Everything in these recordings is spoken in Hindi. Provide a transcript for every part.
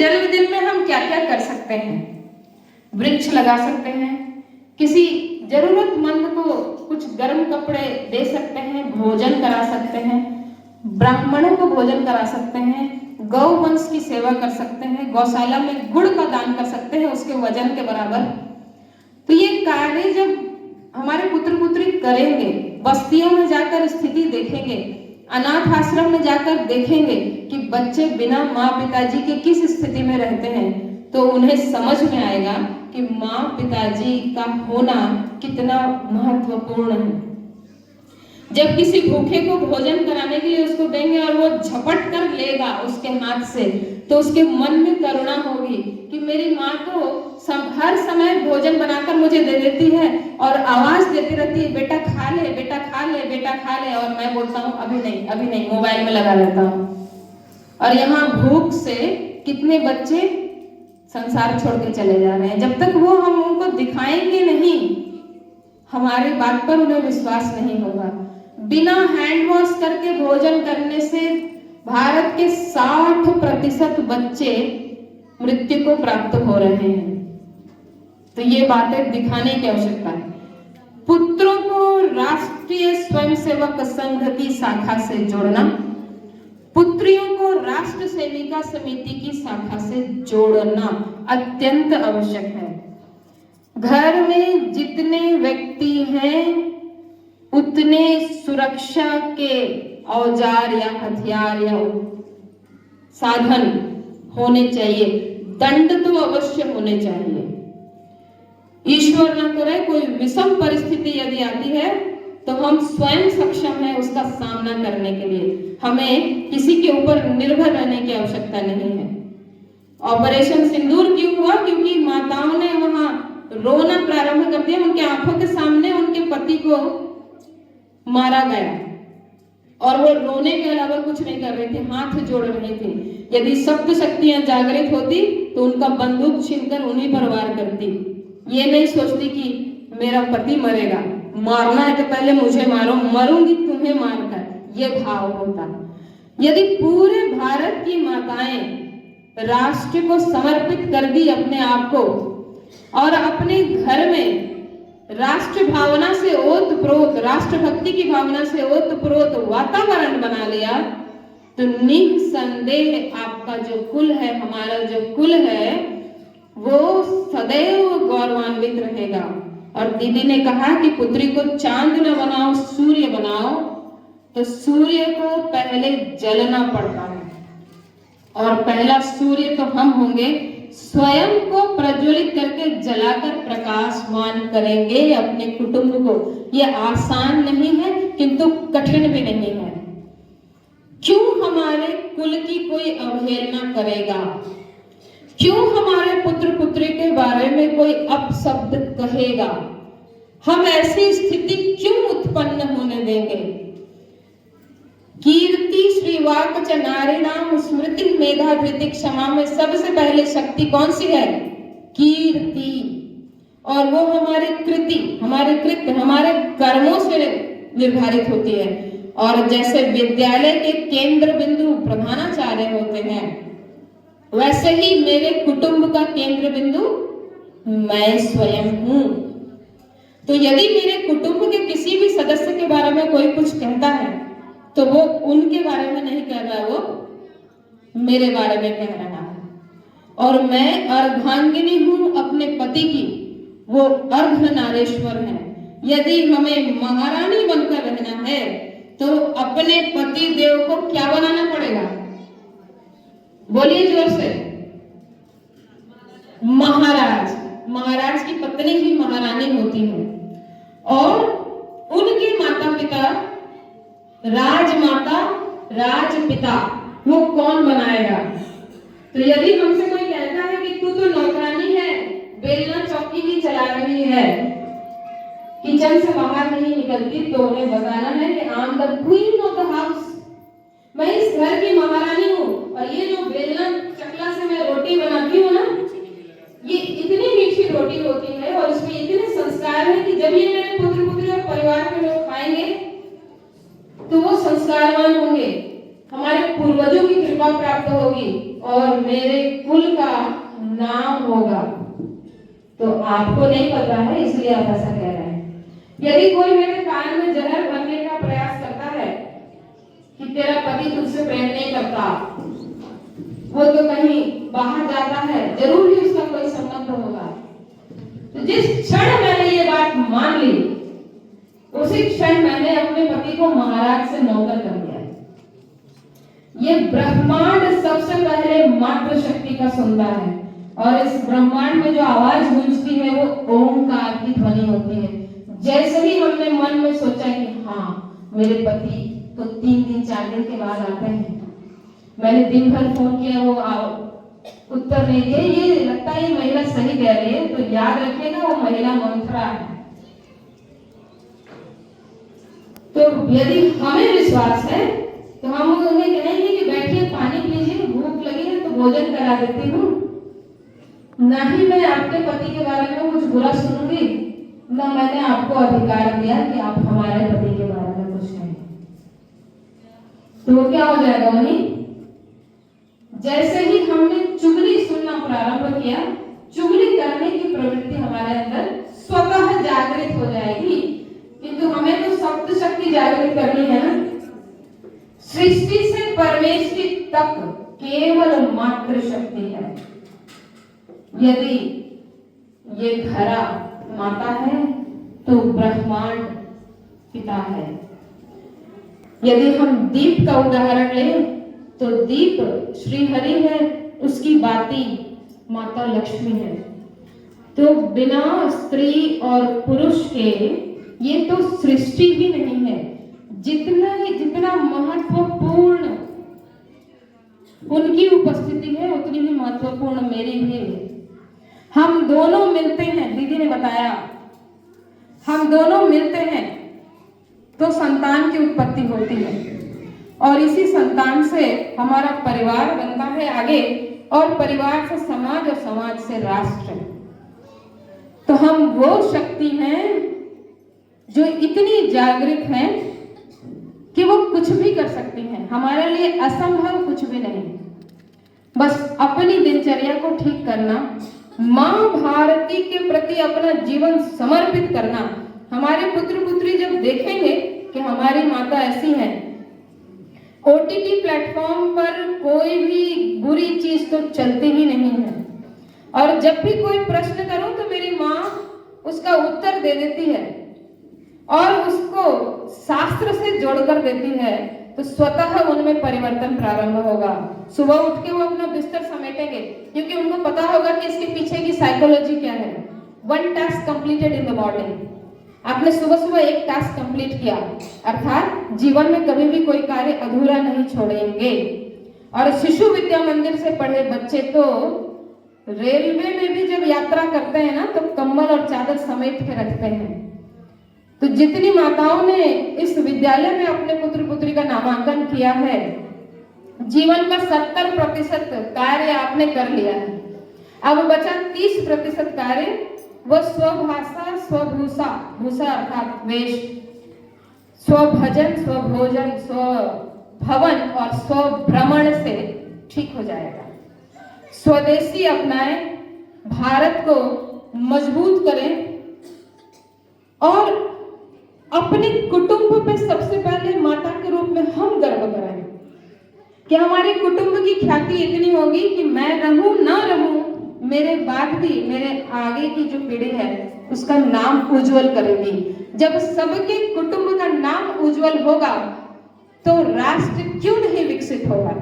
जन्मदिन में हम क्या क्या कर सकते हैं? वृक्ष लगा सकते हैं, किसी जरूरतमंद को कुछ गर्म कपड़े दे सकते हैं, भोजन करा सकते हैं, ब्राह्मणों को भोजन करा सकते हैं, गौ वंश की सेवा कर सकते हैं, गौशाला में गुड़ का दान कर सकते हैं उसके वजन के बराबर। तो ये कार्य जब हमारे पुत्र पुत्री करेंगे, बस्तियों में जाकर स्थिति देखेंगे, अनाथ आश्रम में जाकर देखेंगे कि बच्चे बिना माँ पिताजी के किस स्थिति में रहते हैं, तो उन्हें समझ में आएगा कि माँ पिताजी का होना कितना महत्वपूर्ण है। जब किसी भूखे को भोजन कराने के लिए उसको देंगे और वो झपट कर लेगा उसके हाथ से, तो उसके मन में करुणा होगी कि मेरी माँ तो हर समय भोजन बनाकर मुझे दे देती है और आवाज देती रहती है, बेटा खा ले, बेटा खा ले, बेटा खा ले, और मैं बोलता हूँ अभी नहीं, अभी नहीं, मोबाइल में लगा रहता हूँ। और यहाँ भूख से कितने बच्चे संसार छोड़ के चले जा रहे हैं। जब तक वो हम उनको दिखाएंगे नहीं, हमारी बात पर उन्हें विश्वास नहीं होगा। बिना हैंड वॉश करके भोजन करने से भारत के 60% बच्चे मृत्यु को प्राप्त हो रहे हैं। तो ये बातें दिखाने की आवश्यकता है। पुत्रों को राष्ट्रीय स्वयंसेवक संघ की शाखा से जोड़ना, पुत्रियों को राष्ट्र सेविका समिति की शाखा से जोड़ना अत्यंत आवश्यक है। घर में जितने व्यक्ति हैं उतने सुरक्षा के औजार या हथियार या साधन होने चाहिए, दंड तो अवश्य होने चाहिए। ईश्वर न करे कोई विषम परिस्थिति यदि आती है तो हम स्वयं सक्षम हैं उसका सामना करने के लिए। हमें किसी के ऊपर निर्भर रहने की आवश्यकता नहीं है। ऑपरेशन सिंदूर क्यों हुआ? क्योंकि माताओं ने वहां रोना प्रारंभ कर दिया। उनके आंखों के सामने उनके पति को मारा गया और वो रोने के अलावा कुछ नहीं कर रहे थे, हाथ जोड़ रहे थे। यदि सप्त शक्तियां जागृत होती तो उनका बंदूक छीनकर उन्हीं पर वार करती। ये नहीं सोचती कि मेरा पति मरेगा, मारना है तो पहले मुझे मारो, मरूंगी तुम्हें मारकर, ये भाव होता। यदि पूरे भारत की माताएं राष्ट्र को समर्पित कर दी अपने आप को और अपने घर में राष्ट्र भावना से ओतप्रोत, राष्ट्रभक्ति की भावना से ओतप्रोत वातावरण बना लिया, तो निसंदेह आपका जो कुल है, हमारा जो कुल है, वो सदैव गौरवान्वित रहेगा। और दीदी ने कहा कि पुत्री को चांद न बनाओ, सूर्य बनाओ। तो सूर्य को पहले जलना पड़ता है और पहला सूर्य तो हम होंगे। स्वयं को प्रज्वलित करके जलाकर प्रकाशमान करेंगे अपने कुटुंब को। ये आसान नहीं है किंतु कठिन भी नहीं है। क्यों हमारे कुल की कोई अवहेलना करेगा? क्यों हमारे पुत्र पुत्री के बारे में कोई अपशब्द कहेगा? हम ऐसी स्थिति क्यों उत्पन्न होने देंगे? कीर्ति श्रीवाक च नारीणाम स्मृति मेधा धृति क्षमा में सबसे पहले शक्ति कौन सी है? कीर्ति। और वो हमारे कृति, हमारे कृत्य, हमारे कर्मों से निर्धारित होती है। और जैसे विद्यालय के केंद्र बिंदु प्रधानाचार्य होते हैं, वैसे ही मेरे कुटुंब का केंद्र बिंदु मैं स्वयं हूं। तो यदि मेरे कुटुंब के किसी भी सदस्य के बारे में कोई कुछ कहता है तो वो उनके बारे में नहीं कह रहा, वो मेरे बारे में कह रहा है। और मैं अर्धांगिनी हूं अपने पति की, वो अर्धनारेश्वर है। यदि हमें महारानी बनकर रहना है तो अपने पति देव को क्या बनाना पड़ेगा? बोलिए जोर से। महाराज। महाराज की पत्नी ही महारानी होती है और उनके माता पिता राजमाता राजपिता, वो कौन बनाएगा? तो यदि हमसे कोई कहता है कि तू तो नौकरानी है, बेलना चौकी ही चला रही है, किचन से बाहर नहीं निकलती, तो उन्हें बताना है कि I am the queen of the house, मैं इस घर की महारानी हूँ। और ये जो बेलना चकला से मैं रोटी बनाती हूँ ना, ये इतनी मीठी रोटी होती है और इसमें इतने संस्कार है कि जब ये मेरे पुत्र पुत्री और परिवार के लोग खाएंगे तो वो संस्कारवान होंगे, हमारे पूर्वजों की कृपा प्राप्त होगी और मेरे कुल का नाम होगा। तो आपको नहीं पता है इसलिए आप ऐसा कह रहे हैं। यदि कोई मेरे कान में जहर भरने का प्रयास करता है कि तेरा पति तुझसे प्रेम नहीं करता, वो तो कहीं बाहर जाता है, जरूर ही उसका कोई संबंध होगा। तो जिस क्षण मैंने ये बात मान ली, उसी क्षण मैंने अपने पति को महाराज से नौकर कर दिया। ये ब्रह्मांड सबसे पहले मातृ शक्ति का सुनता है, और इस ब्रह्मांड में जो आवाज गूंजती है वो ओंकार की ध्वनि होती है। जैसे ही हमने मन में सोचा कि हाँ मेरे पति तो 3 दिन 4 दिन के बाद आते हैं, मैंने दिन भर फोन किया, वो उत्तर नहीं दिए, ये लगता है ये महिला सही कह रही है, तो याद रखिएगा वो महिला मंत्रा है। तो यदि हमें विश्वास है तो हम उन्हें कहेंगे कि बैठिए पानी पीजिए, भूख लगी है तो भोजन करा देती हूँ। ना ही मैं आपके पति के बारे में कुछ बुरा सुनूंगी, ना मैंने आपको अधिकार दिया कि आप हमारे पति के बारे में कुछ कहें। तो वो क्या हो जाएगा, वही जैसे ही हमने चुगली सुनना प्रारंभ किया, चुगली करने की प्रवृत्ति हमारे अंदर स्वतः जागृत हो जाएगी। किंतु हमें तो सप्त शक्ति जागृत करनी है ना। सृष्टि से परमेष्टि तक केवल मातृ शक्ति है। यदि ये धरा माता है तो ब्रह्मांड पिता है। यदि हम दीप का उदाहरण लें तो दीप श्री हरि है, उसकी बाती माता लक्ष्मी है। तो बिना स्त्री और पुरुष के ये तो सृष्टि ही नहीं है। जितना महत्वपूर्ण उनकी उपस्थिति है, उतनी ही महत्वपूर्ण मेरी भी है। हम दोनों मिलते हैं, दीदी ने बताया, हम दोनों मिलते हैं तो संतान की उत्पत्ति होती है, और इसी संतान से हमारा परिवार बनता है आगे, और परिवार से समाज, और समाज से राष्ट्र। तो हम वो शक्ति हैं जो इतनी जागृत हैं कि वो कुछ भी कर सकती हैं। हमारे लिए असंभव कुछ भी नहीं, बस अपनी दिनचर्या को ठीक करना, माँ भारती के प्रति अपना जीवन समर्पित करना। हमारे पुत्र पुत्री जब देखेंगे कि हमारी माता ऐसी है, ओटीटी प्लेटफॉर्म पर कोई भी बुरी चीज तो चलती ही नहीं है, और जब भी कोई प्रश्न करो तो मेरी माँ उसका उत्तर दे देती है और उसको शास्त्र से जोड़कर देती है, तो स्वतः उनमें परिवर्तन प्रारंभ होगा। सुबह उठ के वो अपना बिस्तर समेटेंगे, क्योंकि उनको पता होगा कि इसके पीछे की साइकोलॉजी क्या है। 1 task completed in the morning. आपने सुबह सुबह एक टास्क कंप्लीट किया, अर्थात जीवन में कभी भी कोई कार्य अधूरा नहीं छोड़ेंगे। और शिशु विद्या मंदिर से पढ़े बच्चे तो रेलवे में भी जब यात्रा करते हैं ना, तो कंबल और चादर समेट के रखते हैं। तो जितनी माताओं ने इस विद्यालय में अपने पुत्र पुत्री का नामांकन किया है, जीवन का 70% कार्य आपने कर लिया है। अब बचा 30% कार्य, वह स्वभाषा, स्वभूषा, भूषा अर्थात वेश, स्वभजन, स्वभोजन, स्वभवन और स्वभ्रमण से ठीक हो जाएगा। स्वदेशी अपनाएं, भारत को मजबूत करें, और अपने कुटुंब पे सबसे पहले माता के रूप में हम गर्व करें कि हमारे कुटुंब की ख्याति इतनी होगी कि मैं रहूं ना रहूं, मेरे बाद भी मेरे आगे की जो पीढ़ी है उसका नाम उज्जवल करेगी। जब सबके कुटुंब का नाम उज्जवल होगा तो राष्ट्र क्यों नहीं विकसित होगा।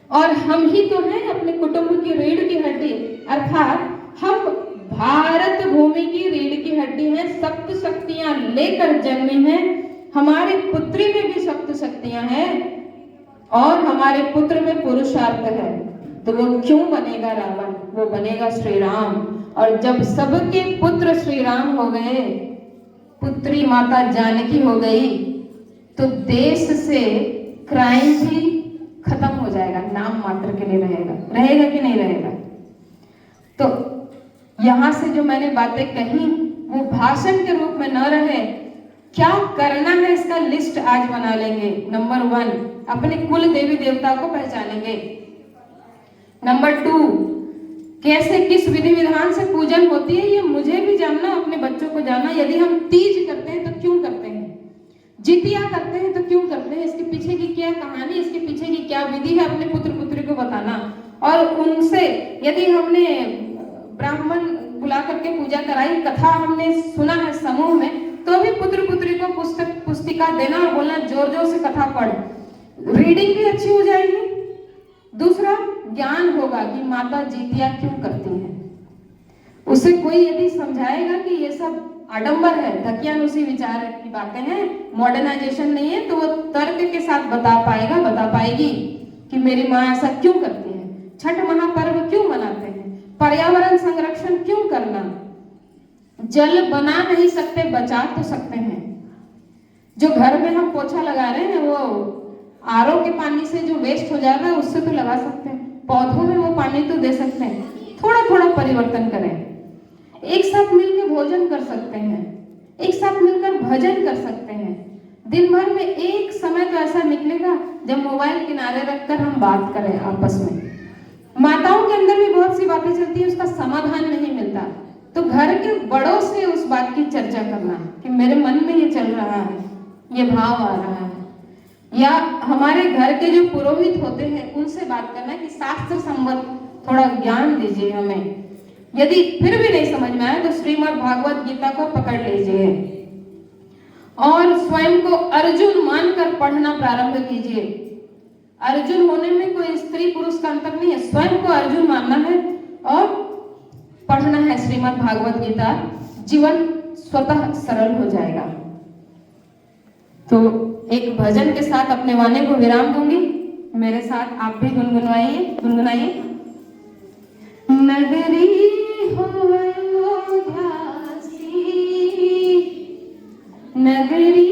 और हम ही तो हैं अपने कुटुंब की रीढ़ की हड्डी, अर्थात हम भारत भूमि की रीढ़ की हड्डी हैं। सप्त शक्तियां लेकर जन्मे हैं, हमारे पुत्री में भी सप्त शक्तियां हैं, और हमारे पुत्र में पुरुषार्थ है। तो वो क्यों बनेगा रावण, वो बनेगा श्री राम। और जब सबके पुत्र श्री राम हो गए, पुत्री माता जानकी हो गई, तो देश से क्राइम भी खत्म हो जाएगा, नाम मात्र के लिए रहेगा कि नहीं रहेगा। तो यहाँ से जो मैंने बातें कही वो भाषण के रूप में न रहे, क्या करना है इसका लिस्ट आज बना लेंगे। नंबर 1, अपने कुल देवी देवता को पहचानेंगे। नंबर 2, कैसे किस विधि विधान से पूजन होती है ये मुझे भी जानना, अपने बच्चों को जानना। यदि हम तीज करते हैं तो क्यों करते हैं, जितिया करते हैं तो क्यों करते हैं, इसके पीछे की क्या कहानी, इसके पीछे की क्या विधि है, अपने पुत्र पुत्री को बताना। और उनसे यदि हमने ब्राह्मण बुला करके पूजा कराई, कथा हमने सुना है समूह में, तो भी पुत्र पुत्री को पुस्तिका देना और बोलना जोर जोर से कथा पढ़, रीडिंग भी अच्छी हो जाएगी। दूसरा, ज्ञान होगा कि माता जितिया क्यों करती है। उसे कोई यदि समझाएगा कि ये सब आडंबर है, धकियानुसी विचार की बातें हैं, मॉडर्नाइजेशन नहीं है, तो वो तर्क के साथ बता पाएगा, बता पाएगी कि मेरी माँ ऐसा क्यों करती है, छठ महापर्व क्यों मनाते हैं, पर्यावरण संरक्षण क्यों करना, जल बना नहीं सकते बचा तो सकते हैं। जो घर में हम पोछा लगा रहे हैं वो आरओ के पानी से जो वेस्ट हो जा रहा है उससे तो लगा सकते हैं, पौधों में वो पानी तो दे सकते हैं। थोड़ा थोड़ा परिवर्तन करें, एक साथ मिलकर भोजन कर सकते हैं, एक साथ मिलकर भजन कर सकते हैं। दिन भर में एक समय तो ऐसा निकलेगा जब मोबाइल किनारे रखकर हम बात करें आपस में। माताओं के अंदर भी बहुत सी बातें चलती है, उसका समाधान नहीं मिलता, तो घर के बड़ों से उस बात की चर्चा करना कि मेरे मन में ये चल रहा है, ये भाव आ रहा है, या हमारे घर के जो पुरोहित होते हैं उनसे बात करना कि शास्त्र संबंध थोड़ा ज्ञान दीजिए हमें। यदि फिर भी नहीं समझ में आए तो श्रीमद् भागवत गीता को पकड़ लीजिए और स्वयं को अर्जुन मानकर पढ़ना प्रारंभ कीजिए। अर्जुन होने में कोई स्त्री पुरुष का अंतर नहीं है, स्वयं को अर्जुन मानना है और पढ़ना है श्रीमद् भागवत गीता, जीवन स्वतः सरल हो जाएगा। तो एक भजन के साथ अपने वाणी को विराम दूंगी, मेरे साथ आप भी गुनगुनाइए। नगरी हो अयोध्या सी, नगरी